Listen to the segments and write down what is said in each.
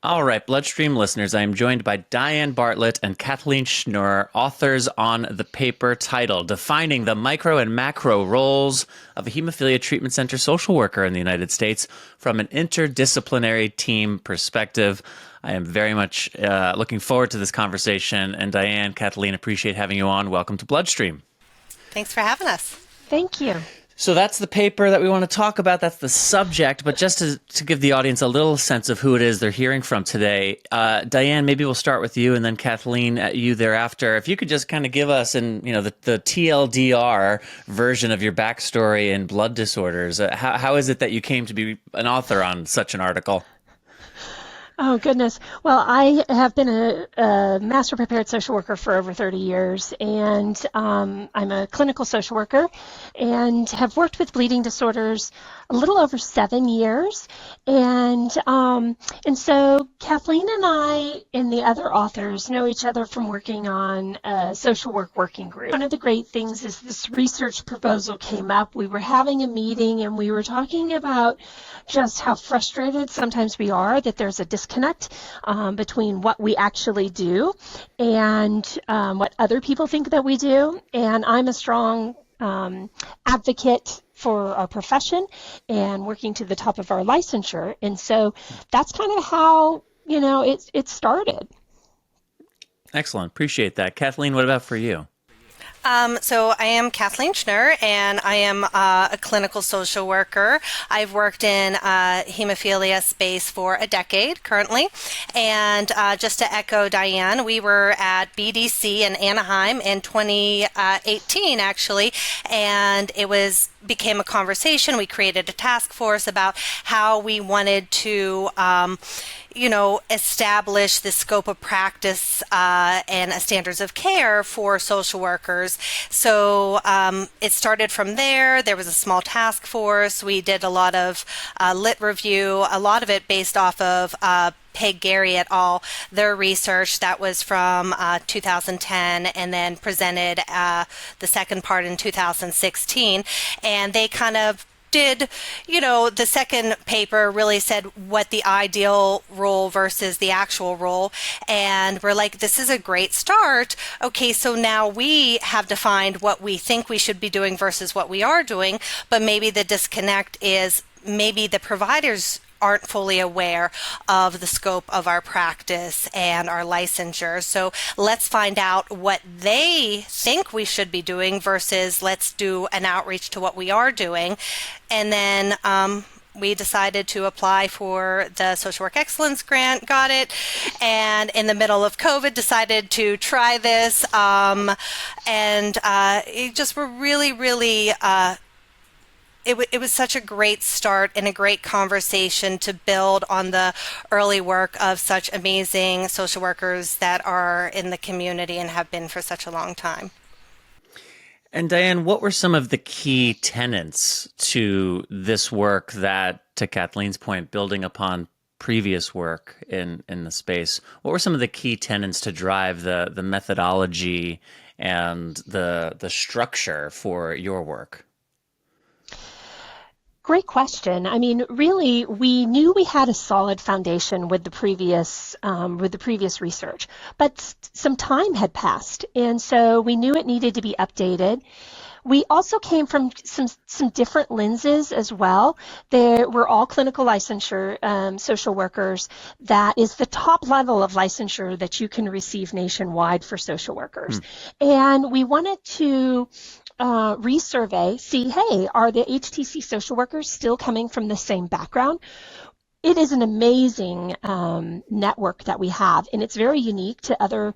All right, BloodStream listeners, I am joined by Dianne Bartlett and Kathaleen Schnur, authors on the paper titled Defining the Micro and Macro Roles of a Hemophilia Treatment Center Social Worker in the United States from an Interdisciplinary Team Perspective. I am very much looking forward to this conversation. And Dianne, Kathaleen, appreciate having you on. Welcome to BloodStream. Thanks for having us. Thank you. So that's the paper that we want to talk about. That's the subject. But just to give the audience a little sense of who it is they're hearing from today, Dianne, maybe we'll start with you, and then Kathaleen, you thereafter. If you could just kind of give us, the TLDR version of your backstory in blood disorders. How is it that you came to be an author on such an article? Oh, goodness. Well, I have been a master prepared social worker for over 30 years, and I'm a clinical social worker and have worked with bleeding disorders a little over 7 years. And so Kathleen and I and the other authors know each other from working on a social work working group. One of the great things is this research proposal came up. We were having a meeting and we were talking about just how frustrated sometimes we are that there's a disconnect between what we actually do and what other people think that we do. And I'm a strong advocate for our profession and working to the top of our licensure. And so that's kind of how, it started. Excellent. Appreciate that. Kathaleen, what about for you? So I am Kathaleen Schnur, and I am a clinical social worker. I've worked in hemophilia space for a decade currently. And just to echo Dianne, we were at BDC in Anaheim in 2018, actually, and it became a conversation. We created a task force about how we wanted to establish the scope of practice and standards of care for social workers. So it started from there. There was a small task force. We did a lot of lit review, a lot of it based off of Peg Gary et al., their research that was from 2010 and then presented the second part in 2016. And they kind of did, the second paper really said what the ideal role versus the actual role. And we're like, this is a great start. Okay, so now we have defined what we think we should be doing versus what we are doing, but maybe the disconnect is maybe the providers aren't fully aware of the scope of our practice and our licensure. So let's find out what they think we should be doing versus let's do an outreach to what we are doing. And then we decided to apply for the Social Work Excellence Grant, got it, and in the middle of COVID decided to try this. It just were really, really It was such a great start and a great conversation to build on the early work of such amazing social workers that are in the community and have been for such a long time. And Dianne, what were some of the key tenets to this work that, to Kathleen's point, building upon previous work in the space, what were some of the key tenets to drive the methodology and the structure for your work? Great question. I mean, really, we knew we had a solid foundation with the previous research, but some time had passed, and so we knew it needed to be updated. We also came from some different lenses as well. We're all clinical licensure social workers. That is the top level of licensure that you can receive nationwide for social workers. And we wanted to resurvey, see, hey, are the HTC social workers still coming from the same background? It is an amazing network that we have, and it's very unique to other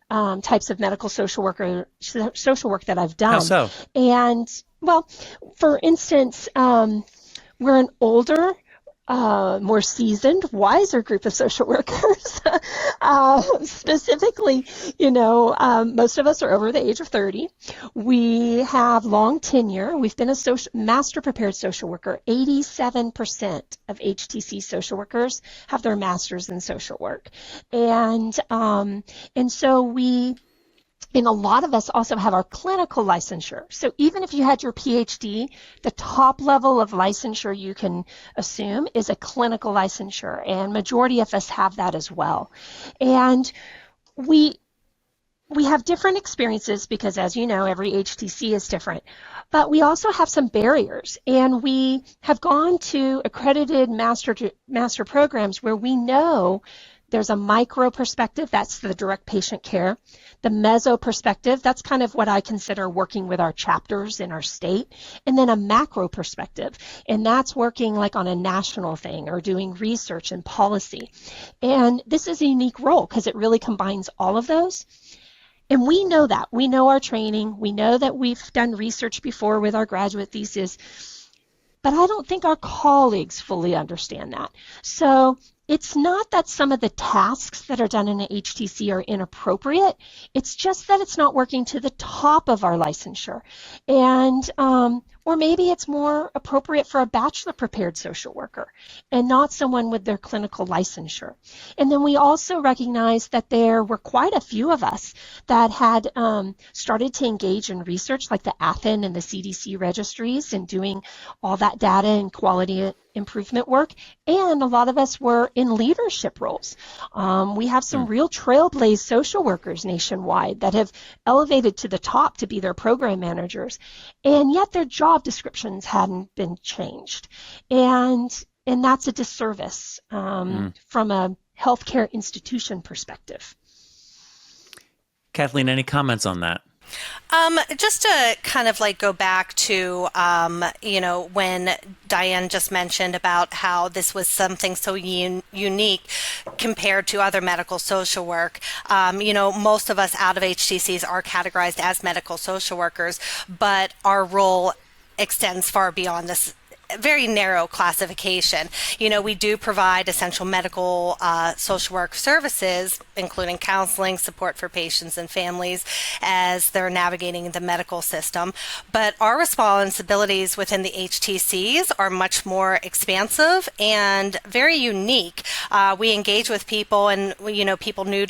types of medical social work that I've done. How so? And, well, for instance, we're an older, more seasoned, wiser group of social workers. Specifically, most of us are over the age of 30. We have long tenure. We've been a master prepared social worker. 87% of HTC social workers have their masters in social work. And so we And a lot of us also have our clinical licensure. So even if you had your PhD, the top level of licensure you can assume is a clinical licensure, and majority of us have that as well. And we have different experiences because, as you know, every HTC is different. But we also have some barriers, and we have gone to accredited master programs where we know there's a micro perspective, that's the direct patient care. The meso perspective, that's kind of what I consider working with our chapters in our state. And then a macro perspective, and that's working like on a national thing or doing research and policy. And this is a unique role because it really combines all of those. And we know that. We know our training. We know that we've done research before with our graduate thesis. But I don't think our colleagues fully understand that. So it's not that some of the tasks that are done in an HTC are inappropriate. It's just that it's not working to the top of our licensure. And or maybe it's more appropriate for a bachelor prepared social worker and not someone with their clinical licensure. And then we also recognize that there were quite a few of us that had started to engage in research like the ATHN and the CDC registries and doing all that data and quality improvement work. And a lot of us were in leadership roles. We have some real trailblazed social workers nationwide that have elevated to the top to be their program managers, and yet their job descriptions hadn't been changed. And that's a disservice from a healthcare institution perspective. Kathaleen, any comments on that? Just to kind of like go back to, when Dianne just mentioned about how this was something so unique compared to other medical social work. Most of us out of HTCs are categorized as medical social workers, but our role extends far beyond this very narrow classification. We do provide essential medical social work services, including counseling, support for patients and families as they're navigating the medical system. But our responsibilities within the HTCs are much more expansive and very unique. We engage with people and, people new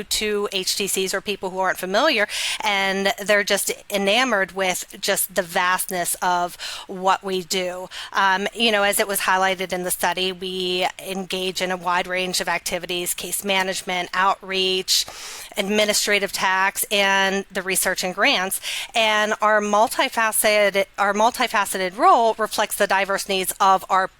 to HTCs or people who aren't familiar, and they're just enamored with just the vastness of what we do. As it was highlighted in the study, we engage in a wide range of activities: case management, outreach, administrative tax, and the research and grants. And our multifaceted role reflects the diverse needs of our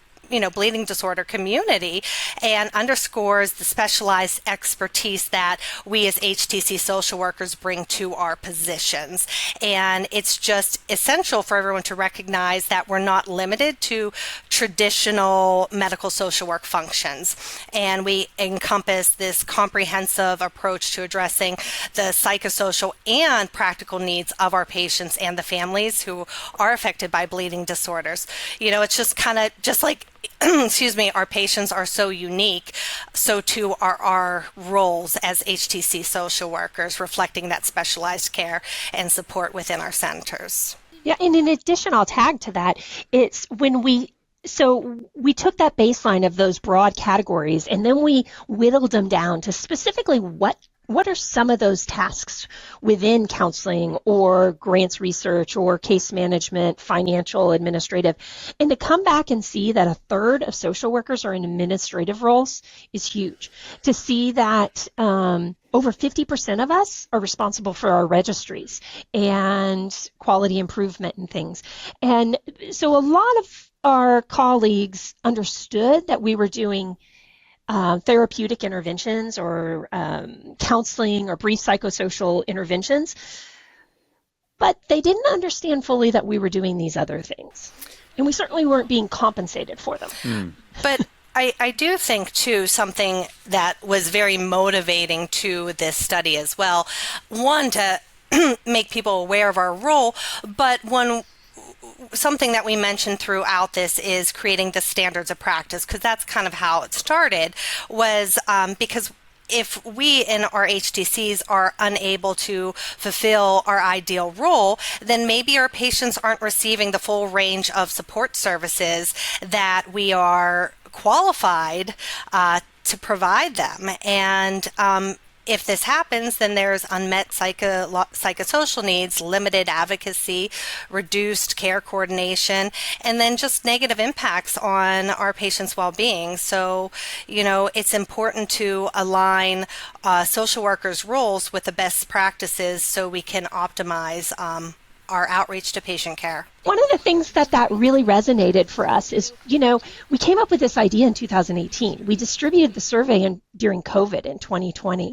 bleeding disorder community and underscores the specialized expertise that we as HTC social workers bring to our positions. And it's just essential for everyone to recognize that we're not limited to traditional medical social work functions. And we encompass this comprehensive approach to addressing the psychosocial and practical needs of our patients and the families who are affected by bleeding disorders. It's just kind of just like our patients are so unique, so too are our roles as HTC social workers, reflecting that specialized care and support within our centers. Yeah, and in addition, I'll tag to that, it's when we took that baseline of those broad categories and then we whittled them down to specifically what are some of those tasks within counseling or grants research or case management, financial, administrative, and to come back and see that a third of social workers are in administrative roles is huge. To see that over 50% of us are responsible for our registries and quality improvement and things. And so a lot of our colleagues understood that we were doing therapeutic interventions or counseling or brief psychosocial interventions, but they didn't understand fully that we were doing these other things. And we certainly weren't being compensated for them. But I do think, too, something that was very motivating to this study as well, one, to make people aware of our role, but something that we mentioned throughout this is creating the standards of practice, because that's kind of how it started, was because if we in our HTCs are unable to fulfill our ideal role, then maybe our patients aren't receiving the full range of support services that we are qualified to provide them. And if this happens, then there's unmet psychosocial needs, limited advocacy, reduced care coordination, and then just negative impacts on our patients' well-being. So, it's important to align social workers' roles with the best practices so we can optimize our outreach to patient care. One of the things that really resonated for us is, we came up with this idea in 2018. We distributed the survey during COVID in 2020.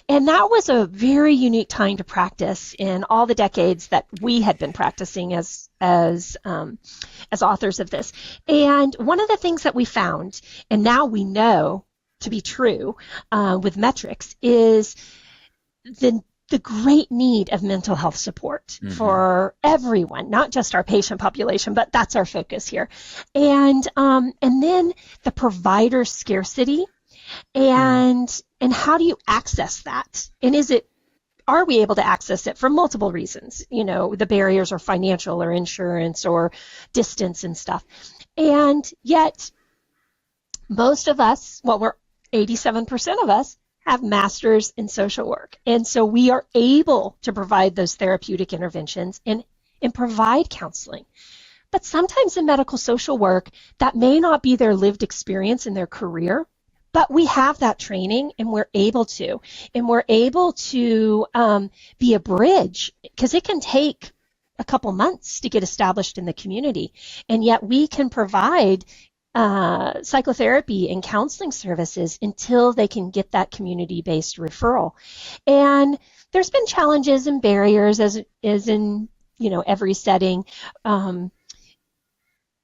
And that was a very unique time to practice in all the decades that we had been practicing as authors of this. And one of the things that we found, and now we know to be true with metrics, is the great need of mental health support for everyone, not just our patient population, but that's our focus here. And then the provider scarcity and how do you access that? And are we able to access it for multiple reasons? The barriers are financial or insurance or distance and stuff. And yet most of us, we're 87% of us, have masters in social work. And so we are able to provide those therapeutic interventions and provide counseling. But sometimes in medical social work, that may not be their lived experience in their career, but we have that training and we're able to. And we're able to be a bridge, because it can take a couple months to get established in the community. And yet we can provide psychotherapy and counseling services until they can get that community-based referral. And there's been challenges and barriers as in every setting,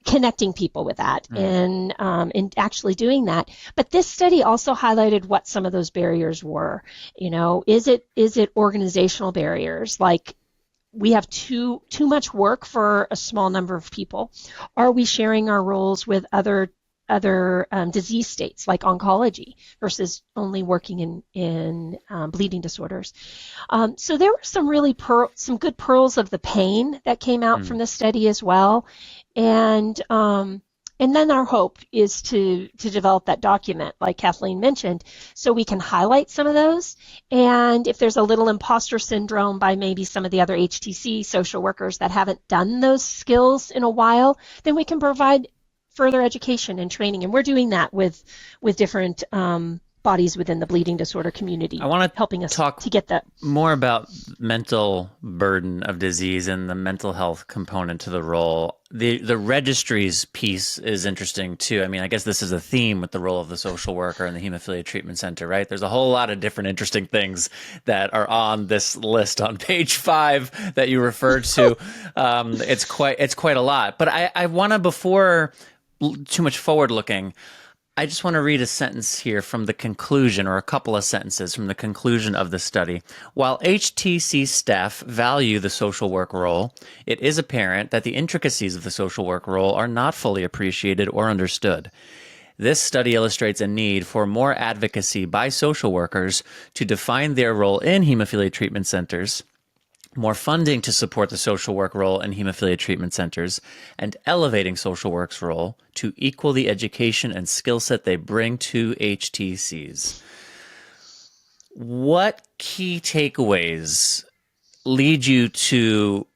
connecting people with that and actually doing that. But this study also highlighted what some of those barriers were. Is it organizational barriers, like we have too much work for a small number of people? Are we sharing our roles with other disease states like oncology versus only working in bleeding disorders? So there were some really some good pearls of the pain that came out from the study as well. And then our hope is to develop that document, like Kathaleen mentioned, so we can highlight some of those. And if there's a little imposter syndrome by maybe some of the other HTC social workers that haven't done those skills in a while, then we can provide further education and training. And we're doing that with different bodies within the bleeding disorder community. I want to helping us talk to get that more about mental burden of disease and the mental health component to the role. The registries piece is interesting too. I mean, I guess this is a theme with the role of the social worker and the hemophilia treatment center, right? There's a whole lot of different interesting things that are on this list on page 5 that you referred to. It's quite a lot. But I want to, before too much forward looking, I just want to read a sentence here from the conclusion, or a couple of sentences from the conclusion of the study. While HTC staff value the social work role, it is apparent that the intricacies of the social work role are not fully appreciated or understood. This study illustrates a need for more advocacy by social workers to define their role in hemophilia treatment centers, more funding to support the social work role in hemophilia treatment centers, and elevating social work's role to equal the education and skill set they bring to HTCs. What key takeaways lead you to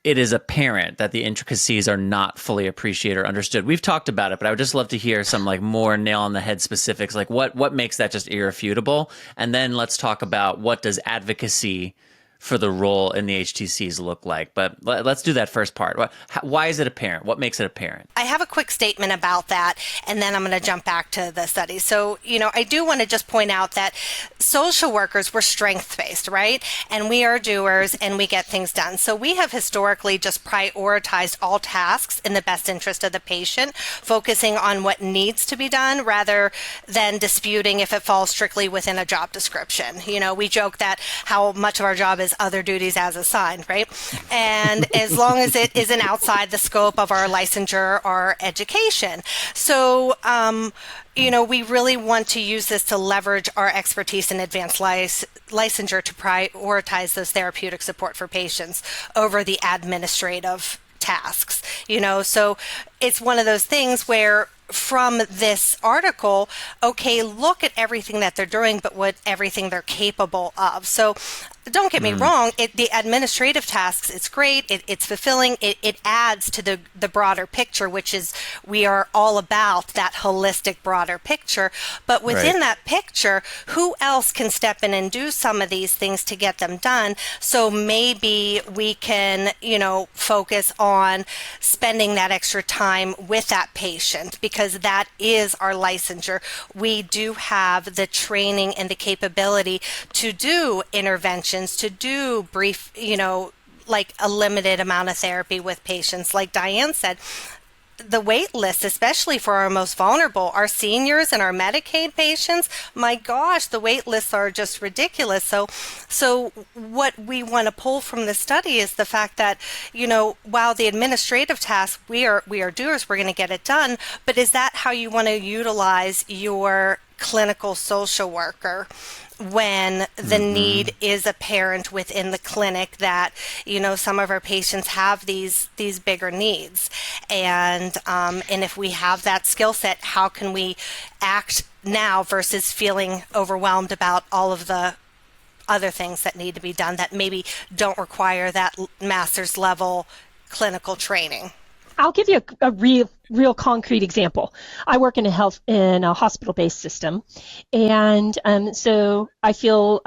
it is apparent that the intricacies are not fully appreciated or understood? We've talked about it, but I would just love to hear some more nail on the head specifics, like what makes that just irrefutable? And then let's talk about what does advocacy for the role in the HTCs look like. But let's do that first part. Why is it apparent? What makes it apparent? I have a quick statement about that, and then I'm going to jump back to the study. So, I do want to just point out that social workers, we're strength-based, right? And we are doers, and we get things done. So we have historically just prioritized all tasks in the best interest of the patient, focusing on what needs to be done rather than disputing if it falls strictly within a job description. We joke that how much of our job is other duties as assigned, right? And as long as it isn't outside the scope of our licensure or education. So, we really want to use this to leverage our expertise in advanced licensure to prioritize those therapeutic support for patients over the administrative tasks. So it's one of those things where from this article, okay, look at everything that they're doing, but what everything they're capable of. So don't get me wrong, the administrative tasks, it's great, it's fulfilling, it adds to the broader picture, which is we are all about that holistic broader picture. But within that picture, who else can step in and do some of these things to get them done? So maybe we can, focus on spending that extra time with that patient, because that is our licensure. We do have the training and the capability to do interventions, to do brief, like a limited amount of therapy with patients. Like Dianne said, the wait list, especially for our most vulnerable, our seniors and our Medicaid patients, my gosh, the wait lists are just ridiculous. So what we want to pull from the study is the fact that, while the administrative tasks, we are doers, we're going to get it done, but is that how you want to utilize your clinical social worker when the need is apparent within the clinic that, some of our patients have these bigger needs? And if we have that skill set, how can we act now versus feeling overwhelmed about all of the other things that need to be done that maybe don't require that master's level clinical training? I'll give you a real concrete example. I work in a hospital-based system, and so I feel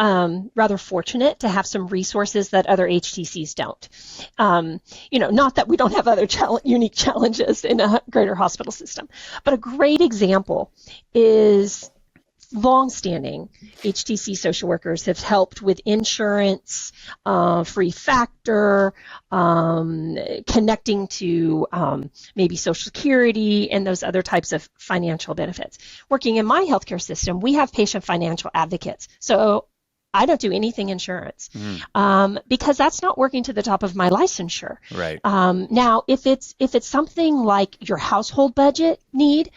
rather fortunate to have some resources that other HTCs don't. Not that we don't have other unique challenges in a greater hospital system, but a great example is longstanding HTC social workers have helped with insurance, free factor, connecting to maybe Social Security and those other types of financial benefits. Working in my healthcare system, we have patient financial advocates. So I don't do anything insurance because that's not working to the top of my licensure. Right. Now, if it's something like your household budget need,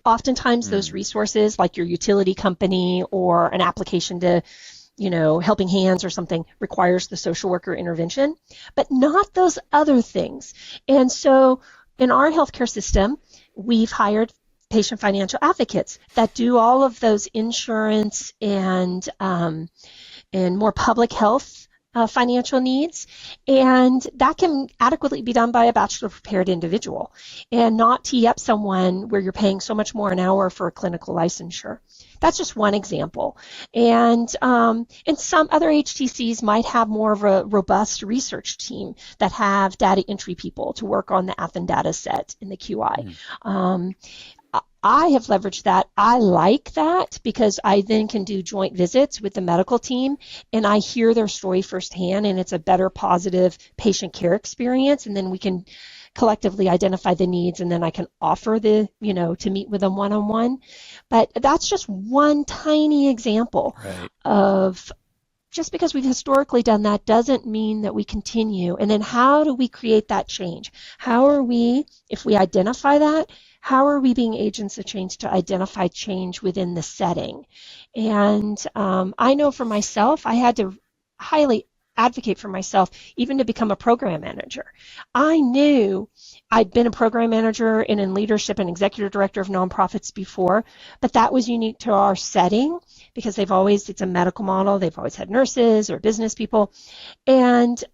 oftentimes those resources like your utility company or an application to, Helping Hands or something requires the social worker intervention, but not those other things. And so in our healthcare system, we've hired patient financial advocates that do all of those insurance and more public health financial needs, and that can adequately be done by a bachelor prepared individual and not tee up someone where you're paying so much more an hour for a clinical licensure. That's just one example. And some other HTCs might have more of a robust research team that have data entry people to work on the Athens data set in the QI. I have leveraged that. I like that because I then can do joint visits with the medical team and I hear their story firsthand, and it's a better positive patient care experience. And then we can collectively identify the needs, and then I can offer to meet with them one-on-one. But that's just one tiny example of just because we've historically done that doesn't mean that we continue. And then how do we create that change? How are we, if we identify that, how are we being agents of change to identify change within the setting? And I know for myself, I had to highly advocate for myself even to become a program manager. I knew I'd been a program manager and in leadership and executive director of nonprofits before, but that was unique to our setting because it's a medical model. They've always had nurses or business people. And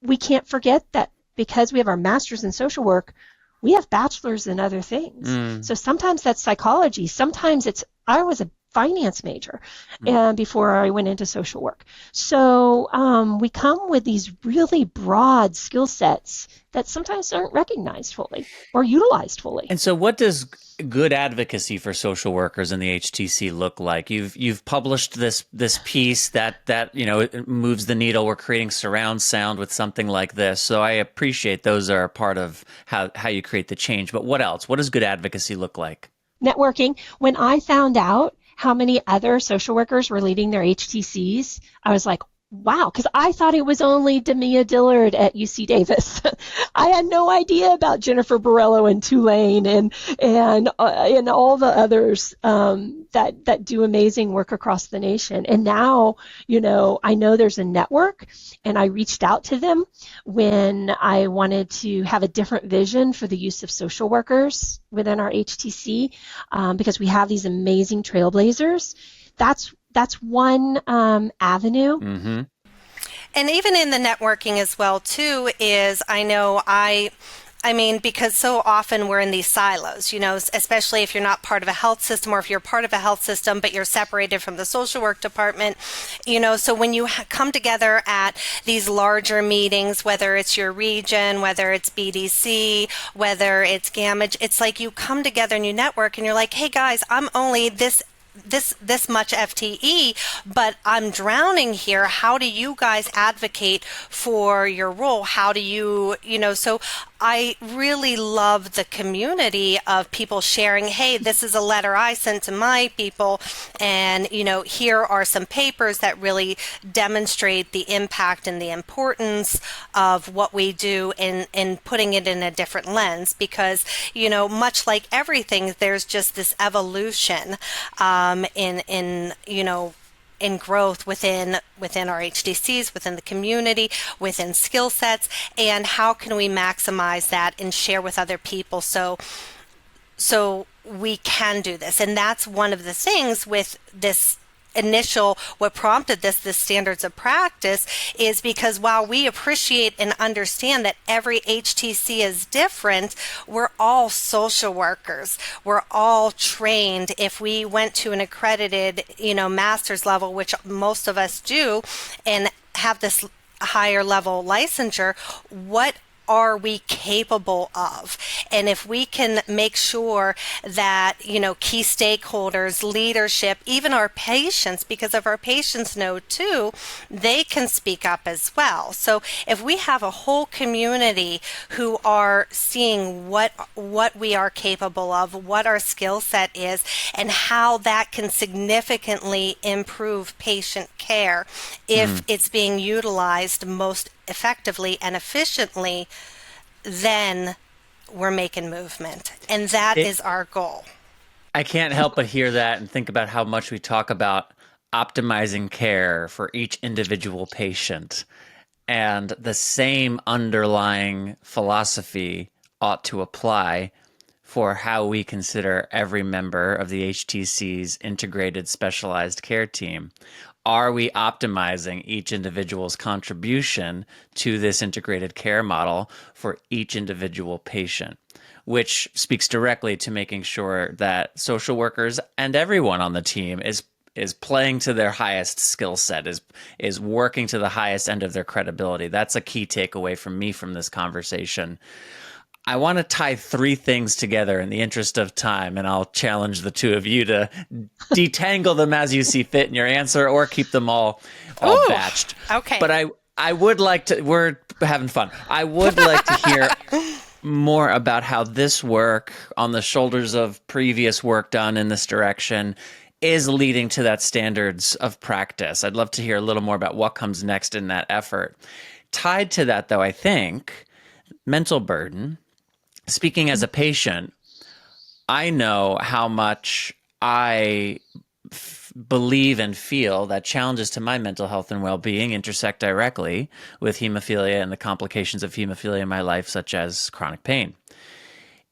we can't forget that because we have our master's in social work, we have bachelors in other things. So sometimes that's psychology. Sometimes I was a finance major before I went into social work. So we come with these really broad skill sets that sometimes aren't recognized fully or utilized fully. And so what does good advocacy for social workers in the HTC look like? You've published this piece that it moves the needle. We're creating surround sound with something like this. So I appreciate those are a part of how you create the change. But what else? What does good advocacy look like? Networking. When I found out how many other social workers were leading their HTCs, I was like, wow, because I thought it was only Demia Dillard at UC Davis. I had no idea about Jennifer Borello and Tulane and all the others that do amazing work across the nation. And now, I know there's a network, and I reached out to them when I wanted to have a different vision for the use of social workers within our HTC, because we have these amazing trailblazers. That's one avenue. Mm-hmm. And even in the networking as well, too, is I mean, because so often we're in these silos, especially if you're not part of a health system, or if you're part of a health system, but you're separated from the social work department, so when you come together at these larger meetings, whether it's your region, whether it's BDC, whether it's GAMAGE, it's like you come together and you network and you're like, hey guys, I'm only this much FTE, but I'm drowning here. How do you guys advocate for your role? How do you, so I really love the community of people sharing, hey, this is a letter I sent to my people, and, here are some papers that really demonstrate the impact and the importance of what we do in putting it in a different lens, because, much like everything, there's just this evolution in growth within our HTCs, within the community, within skill sets, and how can we maximize that and share with other people so we can do this. And that's one of the things with this what prompted this standards of practice, is because while we appreciate and understand that every HTC is different, we're all social workers. We're all trained. If we went to an accredited, master's level, which most of us do, and have this higher level licensure, what are we capable of? And if we can make sure that, key stakeholders, leadership, even our patients, because if our patients know too, they can speak up as well. So if we have a whole community who are seeing what we are capable of, what our skill set is, and how that can significantly improve patient care if it's being utilized most effectively and efficiently, then we're making movement. And that is our goal. I can't help but hear that and think about how much we talk about optimizing care for each individual patient. And the same underlying philosophy ought to apply for how we consider every member of the HTC's integrated specialized care team. Are we optimizing each individual's contribution to this integrated care model for each individual patient? Which speaks directly to making sure that social workers and everyone on the team is playing to their highest skill set, is working to the highest end of their credibility. That's a key takeaway from me from this conversation. I want to tie three things together in the interest of time, and I'll challenge the two of you to detangle them as you see fit in your answer, or keep them all batched. Okay. But I would like to, we're having fun. I would like to hear more about how this work, on the shoulders of previous work done in this direction, is leading to that standards of practice. I'd love to hear a little more about what comes next in that effort. Tied to that, though, I think, mental burden. Speaking as a patient, I know how much I believe and feel that challenges to my mental health and well-being intersect directly with hemophilia and the complications of hemophilia in my life, such as chronic pain.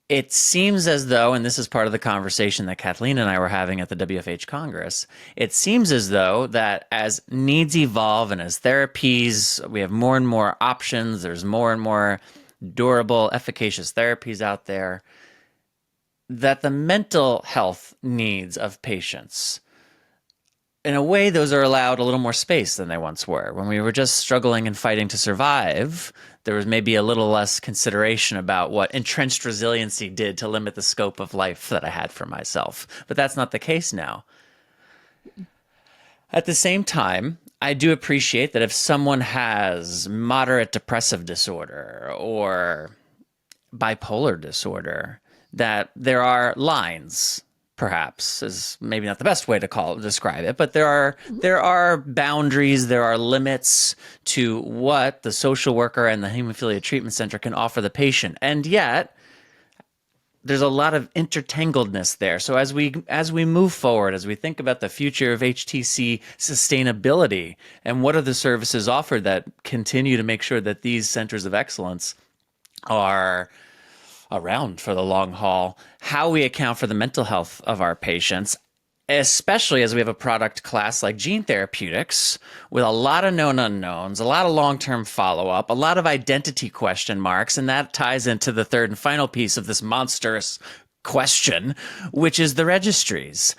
It seems as though, and this is part of the conversation that Kathaleen and I were having at the WFH Congress, it seems as though that as needs evolve and as therapies, we have more and more options, there's more and more durable, efficacious therapies out there, that the mental health needs of patients, in a way, those are allowed a little more space than they once were. When we were just struggling and fighting to survive, there was maybe a little less consideration about what entrenched resiliency did to limit the scope of life that I had for myself. But that's not the case now. At the same time, I do appreciate that if someone has moderate depressive disorder or bipolar disorder, that there are lines perhaps is maybe not the best way to describe it, but there are boundaries, there are limits to what the social worker and the hemophilia treatment center can offer the patient. And yet there's a lot of intertangledness there. So as we move forward, as we think about the future of HTC sustainability and what are the services offered that continue to make sure that these centers of excellence are around for the long haul, how we account for the mental health of our patients, especially as we have a product class like gene therapeutics with a lot of known unknowns, a lot of long-term follow-up, a lot of identity question marks, and that ties into the third and final piece of this monstrous question, which is the registries.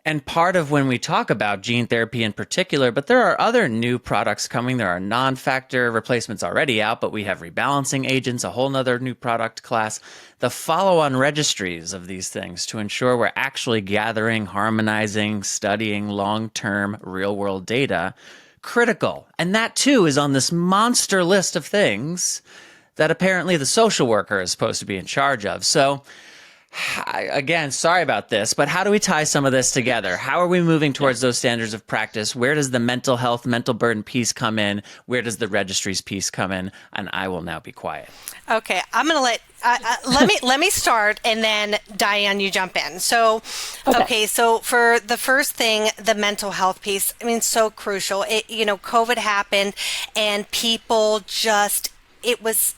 And part of when we talk about gene therapy in particular, but there are other new products coming. There are non-factor replacements already out, but we have rebalancing agents, a whole nother new product class. The follow-on registries of these things to ensure we're actually gathering, harmonizing, studying long-term real-world data, critical. And that too is on this monster list of things that apparently the social worker is supposed to be in charge of. So again, sorry about this, but how do we tie some of this together? How are we moving towards those standards of practice? Where does the mental health, mental burden piece come in? Where does the registries piece come in? And I will now be quiet. Okay, I'm going to let me start, and then Dianne, you jump in. So, okay, so for the first thing, the mental health piece, I mean, so crucial. COVID happened, and people just, it was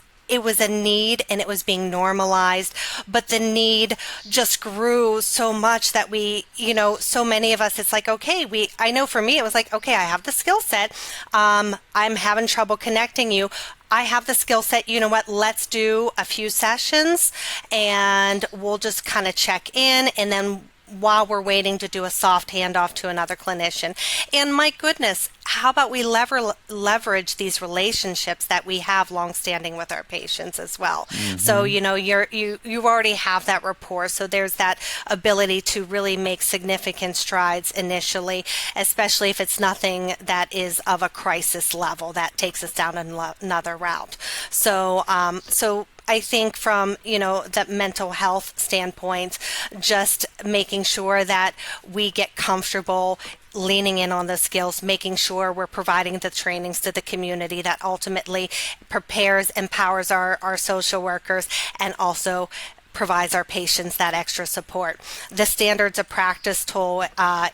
a need, and it was being normalized, but the need just grew so much that so many of us, it's like, okay, I know for me, it was like, okay, I have the skill set. I'm having trouble connecting you. I have the skill set. You know what? Let's do a few sessions and we'll just kind of check in, and then while we're waiting to do a soft handoff to another clinician. And my goodness, how about we leverage these relationships that we have longstanding with our patients as well? Mm-hmm. So you already have that rapport. So there's that ability to really make significant strides initially, especially if it's nothing that is of a crisis level that takes us down another route. So I think from, the mental health standpoint, just making sure that we get comfortable leaning in on the skills, making sure we're providing the trainings to the community that ultimately prepares, empowers our social workers, and also provides our patients that extra support. The standards of practice tool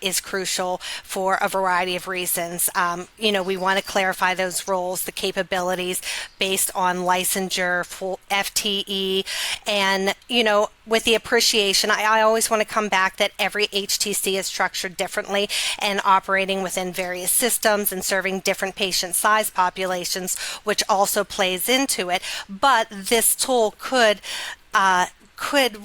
is crucial for a variety of reasons. We want to clarify those roles, the capabilities based on licensure, full FTE, and, with the appreciation, I always want to come back that every HTC is structured differently and operating within various systems and serving different patient size populations, which also plays into it. But this tool could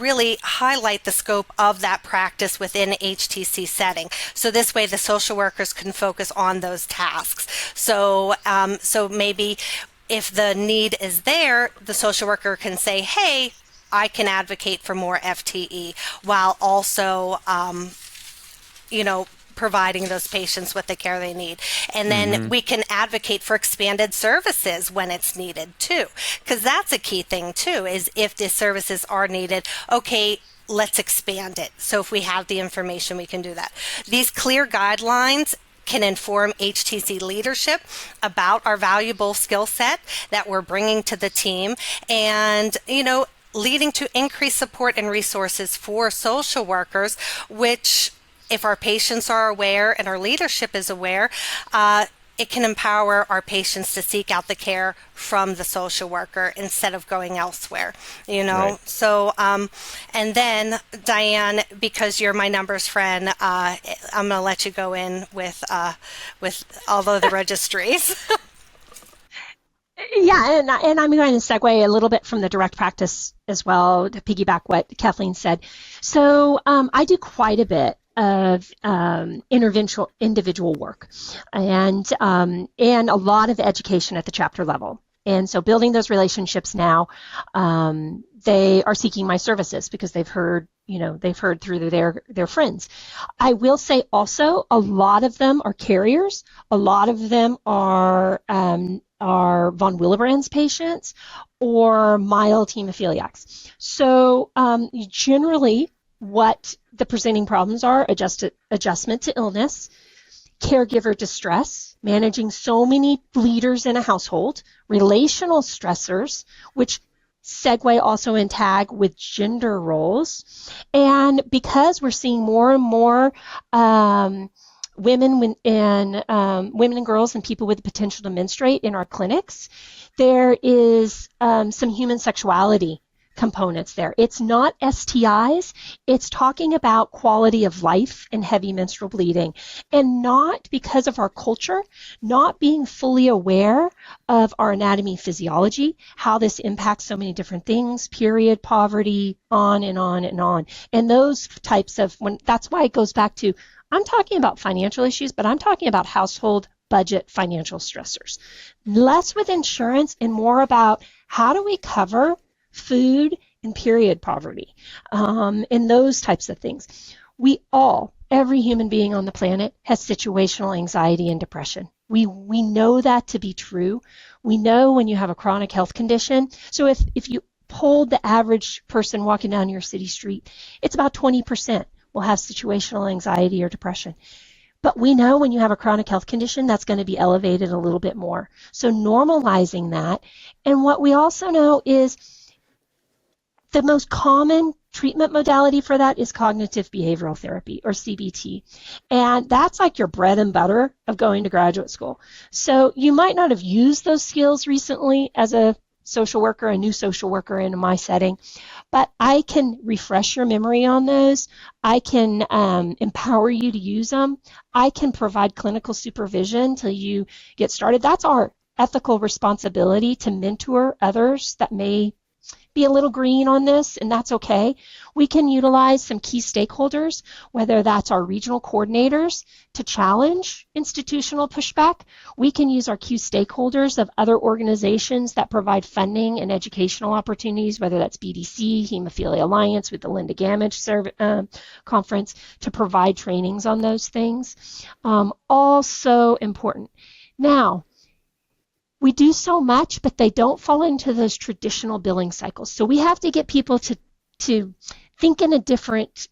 really highlight the scope of that practice within HTC setting. So this way the social workers can focus on those tasks. So maybe if the need is there, the social worker can say, hey, I can advocate for more FTE while also, providing those patients with the care they need. And then we can advocate for expanded services when it's needed too. Because that's a key thing too, is if the services are needed, okay, let's expand it. So if we have the information, we can do that. These clear guidelines can inform HTC leadership about our valuable skill set that we're bringing to the team, and, leading to increased support and resources for social workers, which, if our patients are aware and our leadership is aware, it can empower our patients to seek out the care from the social worker instead of going elsewhere, Right. So, and then Dianne, because you're my numbers friend, I'm going to let you go in with all of the registries. Yeah, and I'm going to segue a little bit from the direct practice as well to piggyback what Kathaleen said. So I do quite a bit of individual work, and a lot of education at the chapter level. And so building those relationships now, they are seeking my services because they've heard through their friends. I will say also, a lot of them are carriers. A lot of them are von Willebrand's patients or mild hemophiliacs. So generally, what the presenting problems are, adjustment to illness, caregiver distress, managing so many leaders in a household, relational stressors, which segue also in tag with gender roles. And because we're seeing more and more women and girls and people with the potential to menstruate in our clinics, there is some human sexuality components there. It's not STIs, it's talking about quality of life and heavy menstrual bleeding, and not because of our culture, not being fully aware of our anatomy physiology, how this impacts so many different things, period, poverty, on and on and on. And those types of, that's why it goes back to, I'm talking about financial issues, but I'm talking about household budget financial stressors. Less with insurance and more about how do we cover food and period poverty, and those types of things. Every human being on the planet has situational anxiety and depression. We know that to be true. We know when you have a chronic health condition. So if you polled the average person walking down your city street, it's about 20% will have situational anxiety or depression. But we know when you have a chronic health condition, that's going to be elevated a little bit more. So normalizing that. And what we also know is the most common treatment modality for that is cognitive behavioral therapy, or CBT. And that's like your bread and butter of going to graduate school. So you might not have used those skills recently as a social worker, a new social worker in my setting, but I can refresh your memory on those. I can empower you to use them. I can provide clinical supervision till you get started. That's our ethical responsibility, to mentor others that may be a little green on this, and that's okay. We can utilize some key stakeholders, whether that's our regional coordinators, to challenge institutional pushback. We can use our key stakeholders of other organizations that provide funding and educational opportunities, whether that's BDC, Hemophilia Alliance with the Linda Gamage conference, to provide trainings on those things. Also important. Now, we do so much, but they don't fall into those traditional billing cycles. So we have to get people to think in a different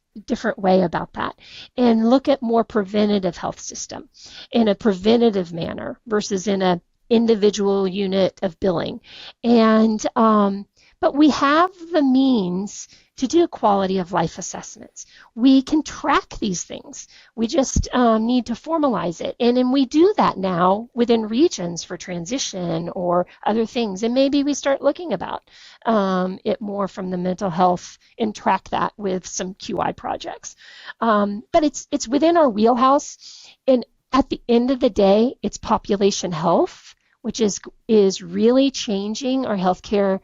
way about that and look at more preventative health system in a preventative manner versus in a individual unit of billing. And but we have the means to do quality of life assessments. We can track these things. We just need to formalize it. And then we do that now within regions for transition or other things. And maybe we start looking about it more from the mental health and track that with some QI projects. But it's within our wheelhouse. And at the end of the day, it's population health, which is really changing our healthcare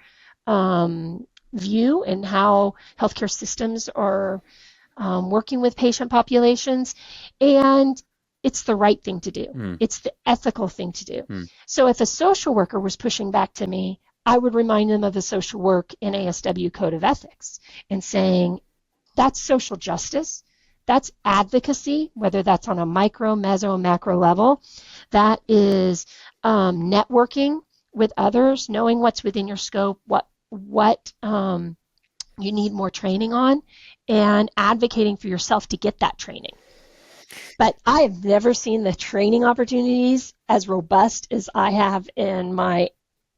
view and how healthcare systems are working with patient populations, and it's the right thing to do. It's the ethical thing to do. So if a social worker was pushing back to me, I would remind them of the social work in ASW Code of Ethics and saying, that's social justice, that's advocacy, whether that's on a micro, meso, macro level. That is networking with others, knowing what's within your scope, what you need more training on, and advocating for yourself to get that training. But I have never seen the training opportunities as robust as I have in my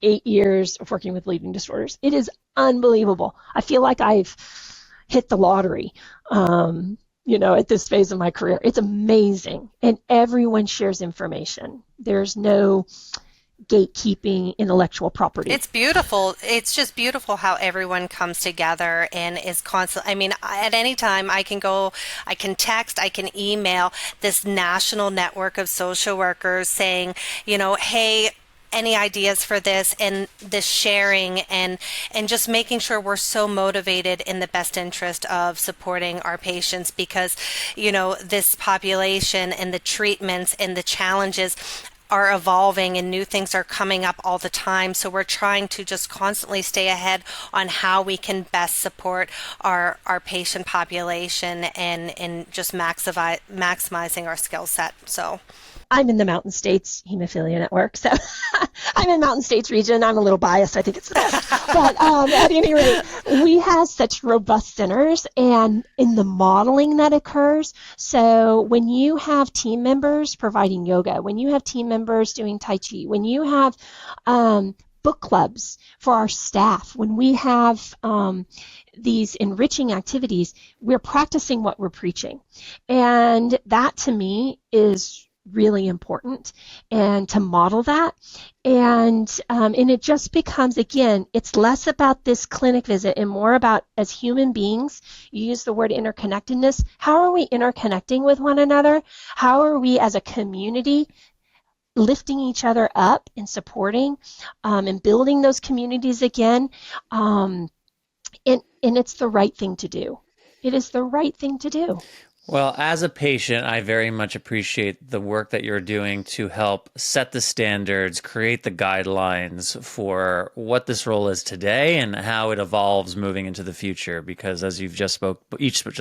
8 years of working with bleeding disorders. It is unbelievable. I feel like I've hit the lottery, at this phase of my career. It's amazing. And everyone shares information. There's no gatekeeping intellectual property. It's beautiful. It's just beautiful how everyone comes together and is constant. I mean, at any time I can text, I can email this national network of social workers saying, hey, any ideas for this, and this sharing and just making sure we're so motivated in the best interest of supporting our patients, because, this population and the treatments and the challenges are evolving and new things are coming up all the time. So we're trying to just constantly stay ahead on how we can best support our patient population and just maximizing our skill set. So I'm in the Mountain States Hemophilia Network, so I'm in Mountain States region. I'm a little biased. I think it's the best. But at any rate, we have such robust centers, and in the modeling that occurs, so when you have team members providing yoga, when you have team members doing Tai Chi, when you have book clubs for our staff, when we have these enriching activities, we're practicing what we're preaching. And that to me is really important, and to model that. And it just becomes, again, it's less about this clinic visit and more about, as human beings, you use the word interconnectedness. How are we interconnecting with one another? How are we as a community lifting each other up and supporting and building those communities again? And it's the right thing to do. It is the right thing to do. Well, as a patient, I very much appreciate the work that you're doing to help set the standards, create the guidelines for what this role is today and how it evolves moving into the future. Because as you've just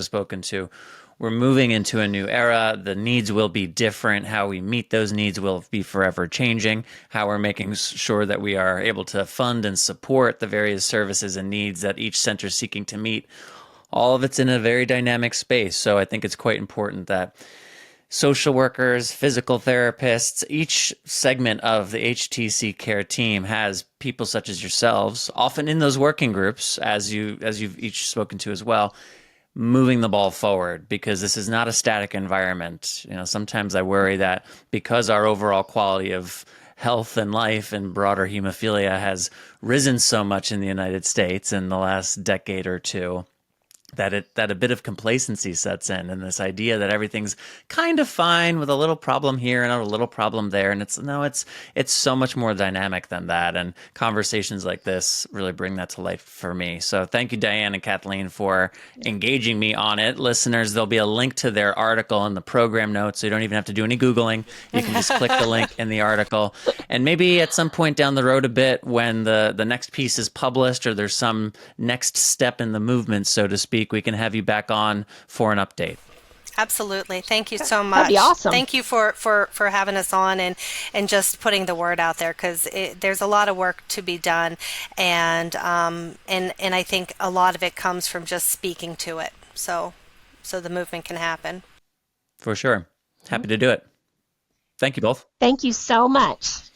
spoken to, we're moving into a new era. The needs will be different. How we meet those needs will be forever changing. How we're making sure that we are able to fund and support the various services and needs that each center is seeking to meet. All of it's in a very dynamic space. So I think it's quite important that social workers, physical therapists, each segment of the HTC care team has people such as yourselves, often in those working groups, as you've each spoken to as well, moving the ball forward, because this is not a static environment. Sometimes I worry that because our overall quality of health and life and broader hemophilia has risen so much in the United States in the last decade or two, that a bit of complacency sets in, and this idea that everything's kind of fine with a little problem here and a little problem there. And it's so much more dynamic than that. And conversations like this really bring that to life for me. So thank you, Dianne and Kathaleen, for engaging me on it. Listeners, there'll be a link to their article in the program notes, so you don't even have to do any Googling. You can just click the link in the article. And maybe at some point down the road a bit, when the next piece is published or there's some next step in the movement, so to speak, we can have you back on for an update. Absolutely. Thank you so much. That'd be awesome. Thank you for having us on and just putting the word out there, because there's a lot of work to be done, and I think a lot of it comes from just speaking to it, so the movement can happen. For sure. Happy to do it. Thank you both. Thank you so much.